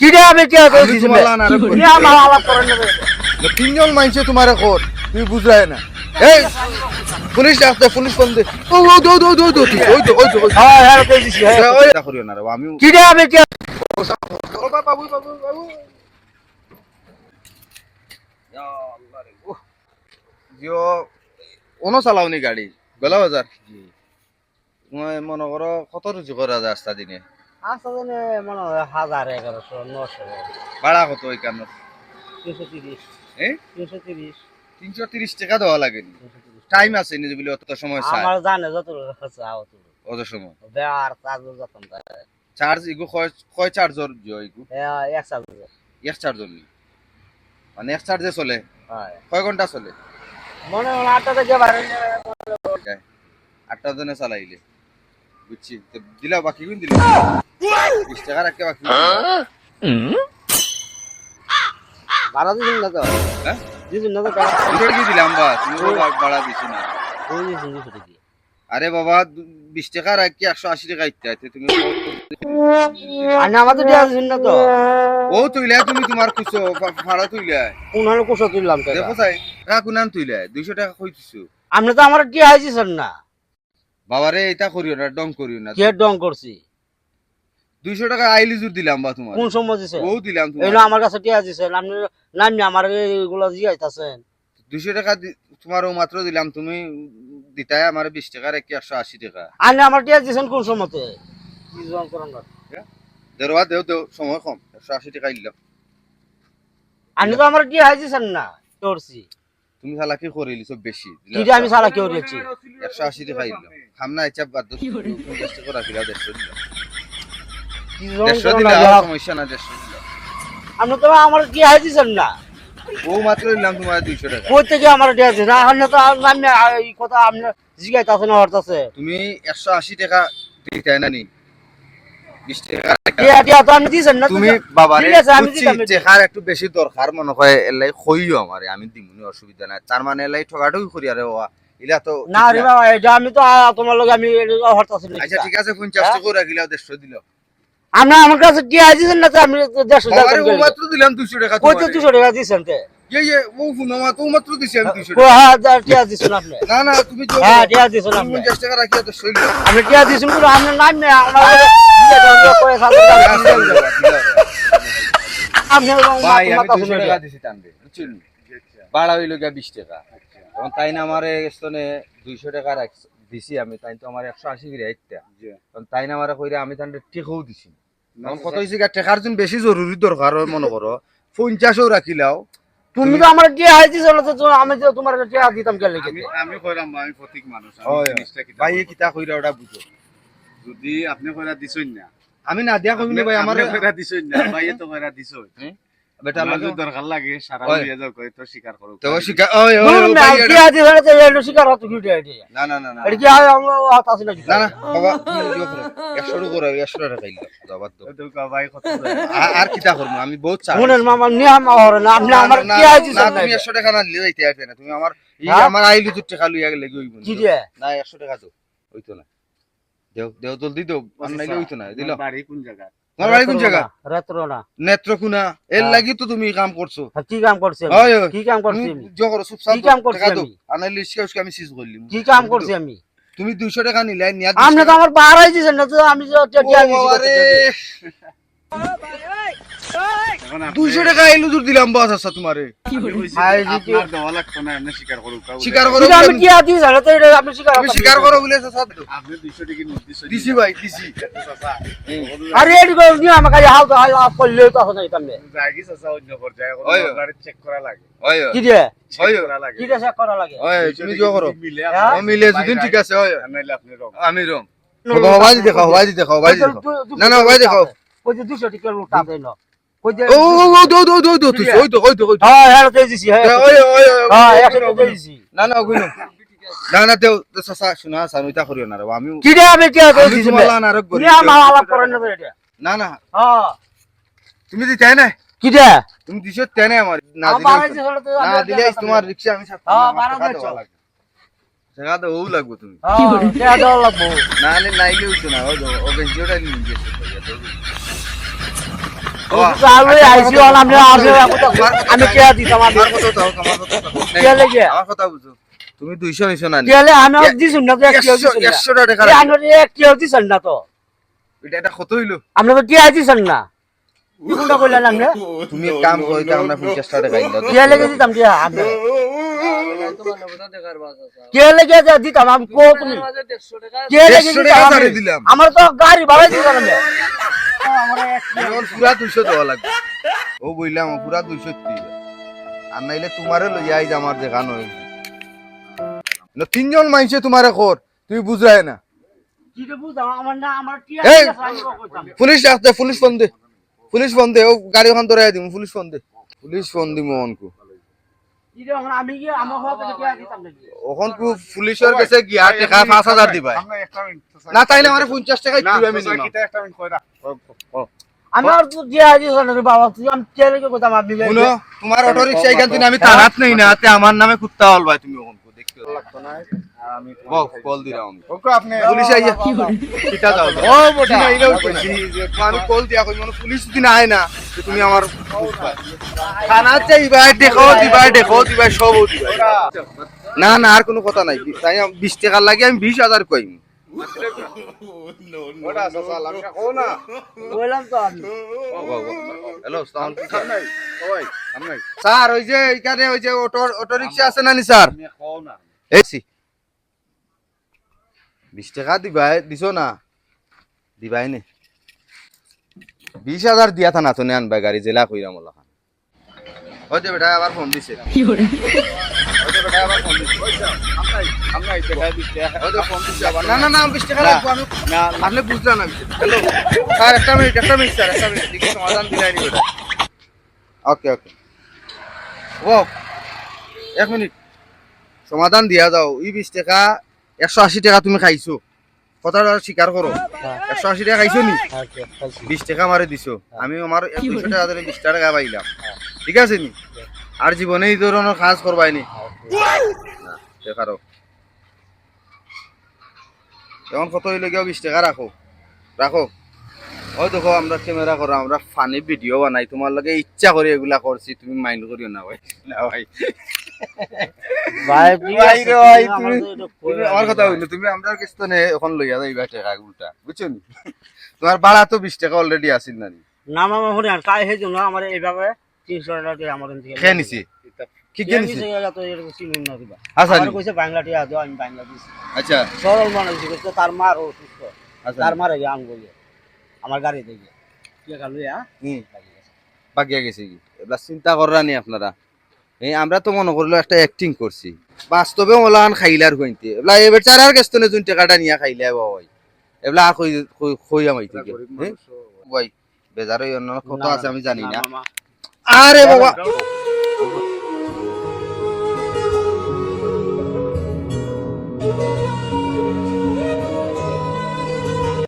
কিরে আমি কি আছে আমি তোমার লান আরোপ করি। নি আমার আলাপ করেন না তিনজন মাইনছে তোমার কর তুমি বুঝায় না এই পুলিশ আসতে পুলিশ ফোন দে ও ও দো দো দো দো ওই তো ওই তো হ্যাঁ হ্যাঁ কই দিছি হ্যাঁ ওই এটা করিও না রে আমি কিরে আমি কি ও বাবু বাবু বাবু ইয়া আল্লাহ রে ও জিও ওনো চালাওনি গাড়ি বেলা বাজার মই মনে করো কত রুজি করা যায় রাস্তা দিনে আসলে মনে হয় 1100 900 ভাড়া কত ওই কারণ 330 এই 330 330 টাকা দেওয়া লাগে টাইম আছে নি বলে অত সময় চাই আমার জানে যত খরচা আওতো অত সময় বেয়ার চার্জ যতন চার্জ ইগো কয় চার্জর জিও ইগো এক চার্জ এক চার্জর নি মানে এক চার্জে চলে হয় কয় ঘন্টা চলে মনে হয় 8টা থেকে 8টা জনে চালাইলে বুঝছি তো দিলা বাকি কোন দিলা 20 টাকা রাখতে বাকি ভাড়া দিছেন না তো হ্যাঁ দিছেন না তো দুটো কি দিলাম বা তুমি ভাড়া দিছি না ওই দিছেন 200 টাকা আরে বাবা 20 টাকা রাখি 180 টাকা ইত্যাতে তুমি আনে আমাদের দিয়া দিছেন না তো ও তুইলা তুমি তোমার কুছো ভাড়া তুইলা কোন হলো কোসা তুললাম তো দেখো চাই টাকা কুনান তুইলা 200 টাকা কইতিছো আপনি তো আমার দিয়া আইছিছেন না বাবারে এটা করিও না ডং করিও না কে ডং করছি 200 টাকা আইলি জুর দিলাম বা তোমার কোন সময় দিছে ও দিলাম এইলো তোমার আমার কাছে দিয়া দিছেন আপনি নাম আমার এগুলা জিয়াইতাছেন 200 টাকা তোমার ও মাত্র দিলাম তুমি দিতাই আমার 20 টাকা রেখে 180 টাকা আনে আমার দিয়া দিছেন কোন সময়তে কি জন করেন না দেরবা দেও দেও সময় কম 180 টাকা দিলাম আনে তো আমার দিয়া আইছিছেন না করছি তুমি শালা কি করিলি সব বেশি কি আমি সারা কেউ দিয়েছি 180 টাকা দিলাম খামনা ইচ্ছা বাদ 50 টাকা রাখিলা 150 দিলাম কি জন 150 করেন দিলাম না সমস্যা না 150 দিলাম আপনি তো আমার দিয়া আইছিছেন না ও মাত্র দিলাম তোমার 200 টাকা কই থেকে আমার দিয়া দিছেন আনে তো নাম এই কথা আপনি জিগাইতাছেন হরতাছে তুমি 180 টাকা দিতাই না নি 20 টাকা দিয়া দিয়া তো আপনি দিছেন না তো তুমি বাবারে ঠিক আছে, আমি বুঝছি দিতাম, চেহার একটু বেশি দরকার মনে হয় এলাই কইও আমারে আমি দিমুনি অসুবিধা নাই তার মানে এলাই ঠগাঠগি করি আরে ও ইলা তো না রে বাবা এটা আমি তো তোমার লগে আমি হরতাছি আচ্ছা ঠিক আছে 50 টাকা রাখিলাও 150 দিলাও আপনি আমার কাছে দিয়া আইছিছেন না তো আমি 150 টাকা বাবারে ও মাত্র দিলাম 200 টাকা কই তো 200 টাকা দিছেন তে ये ও ফোন মা তো মাত্র দিছি আমি 200 কো টাকা হ্যাঁ দিয়া দিছেন আপনি না না তুমি যে হ্যাঁ দিয়া দিছেন আপনি 50 টাকা রাখিয়া তো সইল আপনি দিয়া দিছেন পুরো আপনার নাম নেই আমার কয় আপনি ভাই আমি মাথা 200 টাকা দিছি টানবে বুঝছেন ভাড়া হইল গিয়া 20 টাকা তখন তাই না আমারে স্তনে 200 টাকা দিছি আমি তাই তো আমার 180 করে আইতা তখন তাই না আমারে কইরা আমি তান্ডে টিকও দিছি তখন কত হইছে গা টাকার জন্য বেশি জরুরি দরকার হয় মনে করো 50ও রাখিলাও তুমি তো আমার দিয়া আইছিস তো আমি তো তোমার দিয়া দিতাম কে লিখে আমি কইরাম আমি প্রতীক মানুষ আমি হয় জিনিসটা কি ভাই কিতা কইরা ওটা বুঝো যদি আপনি কইরা দিছই না আমি না দিয়া কইনি ভাই আমার আমার কইরা দিছই না ভাই তো কইরা দিছই বেটা আমার লাগে যদি দরকার লাগে সারা হয়। হইয়া যাও কই তো স্বীকার করো তো শিকা ওই ওই ও ভাই এটা- দিয়া দিছেন তো এলো শিকার হতো কি দিয়া না না না না এটা কি হতাছি না না না বাবা তুমি ইয়ে করো 100 করে 100 টাকা খাইলো দাবাত দাও তো কা ভাই কত আর কিতা করব আমি বহুত চা শুনেন মামা নিয়ে আমার হরে না আপনি আমার কি আইছিস না তুমি 100 টাকা না লিয়ে যাইতে আসবে না তুমি আমার হ্যাঁ? আমার আইলি 2 টাকা লইয়া গেলে হইব কি দিয়ে না 100 টাকা দাও হইতো না দেও দেও জলদি দাও আর নাইলে হইতো না দিলো বাড়ি কোন জায়গা তোমার বাড়ি কোন জায়গা রাত্রনা নেত্রকোনা এর লাগি তো তুমি কাম করছো কি কাম করছি আমি? হয়, হয়। কি কাম করছি আমি? জো করো চুপচাপ কি কাম করছি টাকা দাও আমি? আর নাইলে ইসকা উসকা আমি সিজ করলিম কি কাম করছি আমি তুমি 200 টাকা নিলে নিয়া আপনি তো আমার বাড়াই দিছেন না তো আমি যে টিয়া দিছি 200 টাকা এলু দূর দিলাম বাস আচ্ছা তোমারে ভাই, জি, জি। আপনার দেওয়া লাগতো না এমনি স্বীকার করো স্বীকার করো কিন্তু আমি টিয়া দিছি না তো এটা আপনি শিকার তুমি স্বীকার করো বলে চাচা আপনি 200 টাকা নোট দিছই দিছি ভাই দিছি আরে এডি গো নিয়ে আমাকে হাউ তো হাউ করলে তো আছে না তুমি জায়গি চাচা অন্য কর যায় হয়। গাড়ি চেক করা লাগে হয় কি দিয়ে হয় করা লাগে কি দিয়ে চেক করা লাগে হয় তুমি জো করো মিলে হ্যাঁ? ও মিলে যদি ঠিক আছে হয় নাইলে আপনি রং আমি রম বাবা দেখাও ভাই দেখাও ভাই দেখাও না না ভাই দেখাও কই যে 200 টাকা লুটা দেন কই যে ও ও ও দো দো দো দো তুই ওই তো ওই তো ওই তো হ্যাঁ হ্যাঁ তো দিছি হ্যাঁ ওই ওই হ্যাঁ 100 টাকা দিছি না না ওগুলো না না দেও চাচা শোনা সানুইতা করিও না রে আমি কি দিয়ে আমি টিয়া আমি দিছি তোমার লান আরোপ করি নিয়ে আমার আলাপ করেন না এটা না না হ্যাঁ তুমি দি তাই না কি দিয়ে তুমি দিছো তাই না আমার না আমার বাড়াই দিছে হলো তো না দিলে তোমার রিকশা আমি সাথে হ্যাঁ, বাড়া দিছো। টাকা তো ও লাগবে তুমি হ্যাঁ টিয়া দাও লাগবো নাহলে নাইলে হইতো না ও বেঞ্চিওটা নিয়ে গেছে আমি আইছি হল আমি আমি কে দিতাম আমি আমার কথা দাও, আমার কথা দাও। কে লাগে আমার কথা বুঝো। তুমি 200 নিছো না নি? কেলে আমি দিছুন না তো এক কেউ 100 টাকা এই রাখো। আনোর এক কেউ দিছুন না তো এটা কত হইলো? আমরা তো কে দিছুন না কি কোনটা কইলেন আপনি তুমি এক কাম করো, এটা আমরা 50 টাকা দিন দাও। কে লাগে দিতাম দিয়া আমি কে লাগে দিতাম আমি কো তুমি কে লাগে 150 টাকা দিতাম ছাড়ে আমি? দিলাম। আমার তো গাড়ি ভাড়া দিতাম আমি এখন পুরা 200 দেওয়া লাগবে। ও বললাম পুরা 200 দিবে। আর নাইলে তোমারে লইয়া আইজ আমার দেখানো হইছে। না তিনজন মাইছে তোমারে কর, তুমি বুঝায় না। কি রে বুঝাম আমার না আমার টিয়া এই! আমি কইতাম পুলিশ আসতে, পুলিশ ফোন দে। পুলিশ ফোন দে, ও গাড়ি ওখান ধরে দিম, পুলিশ ফোন দে। পুলিশ ফোন দিম ওখানকু। কি রে এখন আমি কি আমার হাতে কে দিতাম নাকি ওখানকু পুলিশের কাছে গিয়া টাকা 5000 দিবা। আমরা একটা মিনিট না তাইলে আমারে 50 টাকা না দিবা চাচা, মিনিমাম। কিটা একটা মিনিট কইরা আমার তো দিয়া দিছুন রে বাবা তুই আমি কে লাগে কইতাম আপনি শুনো, তোমার অটো রিকশা এখান থেকে আমি তারাত নেই না, তে আমার নামে কুত্তা হল ভাই তুমি ওখানকু দেখতে। আমি বল কল দিলাম আমি। ওকে আপনি পুলিশ আইয়া কিটা যাও ও বটি না ইলেও কইছি যে আমি কল দিয়া কই মানে পুলিশ যদি না আয় না যে তুমি আমার থানা চাইবা দেখো দিবা সব দিবা না না আর কোনো কথা নাই তাই 20 টাকা লাগে আমি 20000 কইম ওটা চাচা আমি কও না বললাম তো আমি হ্যালো সাউন্ড নাই ওই সামনে স্যার ওই যে এখানে ওই যে অটো রিকশা আছে না নি স্যার আমি কও না এসি 20 টাকা দিছো না দিবাই নে 20000 দিয়া থানা তো নেন ভাই গাড়ি জেলা কইরা মোলা খান ওই যে বেটা আবার ফোন দিছে ওই যে বেটা আবার ফোন দিছে আমরা দেখা দিতে ওই যে ফোন দিছে আবার না না না 20 টাকা লাগবে আমি না আপনি বুঝলেন না হ্যালো স্যার একটা মিনিট স্যার একটা মিনিট ঠিক সমাধান দিলাই নি বেটা ওকে ওকে ও এক মিনিট সমাধান দিয়া দাও এই 20 টাকা 180 টাকা তুমি খাইছো কথাটা স্বীকার করো 180 টাকা খাইছো নি 20 টাকা মারে দিছো আমি আমার 200 টাকা ধরে 20 টাকা পাইলাম ঠিক আছে নি আর জীবনে এই ধরনের কাজ করবাই নি দেখারো এখন কত হইলে গিয়ে 20 টাকা রাখো রাখো ওই দেখো আমরা ক্যামেরা করো আমরা ফানি ভিডিও বানাই তোমার লগে ইচ্ছা করে এগুলা করছি তুমি মাইন্ড করিও না ভাই না ভাই ভাই ভাই রে ভাই তুমি আমার কথা হইলো তুমি আমরা কিস্তনে এখন লইয়া যাইবা টাকা উল্টা বুঝছো নি তোমার ভাড়া তো 20 টাকা অলরেডি আসিল না না মামা হরে আর তাই হেই জন্য আমার এইভাবে 300 টাকা দিয়ে আমার থেকে খেয়ে নিছি কি কে কিনেছি নিছে তো এর চিনি না দিবা আচ্ছা আমার কইছে বাংলা টিয়া দাও আমি বাংলা দিছি আচ্ছা সরল মানুষ কইছে তার মার অসুস্থ আচ্ছা তার মারে আম গইয়ে আমার গাড়ি দেখে কি গালু বাকিয়া গেছে কি এবার চিন্তা করা নি আপনারা এই আমরা তো মনে করলো একটা অ্যাক্টিং করছি বাস্তবে ওলান খাইলার হইতে এবার এ বেচারার কেস্তনে যোন টাকাটা নিয়া খাইলে ভাই এগুলা আর কই আমাইতে ভাই বেজারই অন্য কত আছে আমি জানি না আরে বাবা